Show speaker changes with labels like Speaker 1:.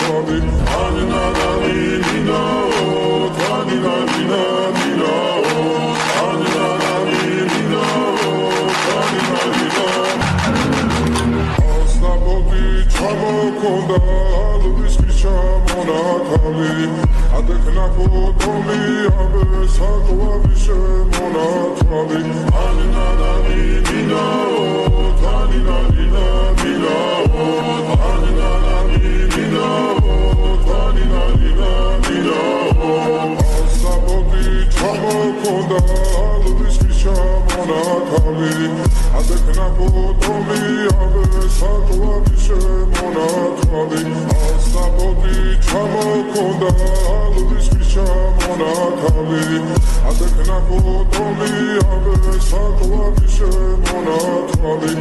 Speaker 1: თვალი ჩამოქონდა ლუისის ჩამონათალი ადექნა ფოტომი აბე საკვარი შემონათვალი ჩამოქონდა ლუისის ჩამონათალი ადექნა ფოტომი აბე საკვარი შემონათვალი ჩამოქონდა ლუისის ჩამონათალი ადექნა ფოტომი აბე საკვარი შემონათვალი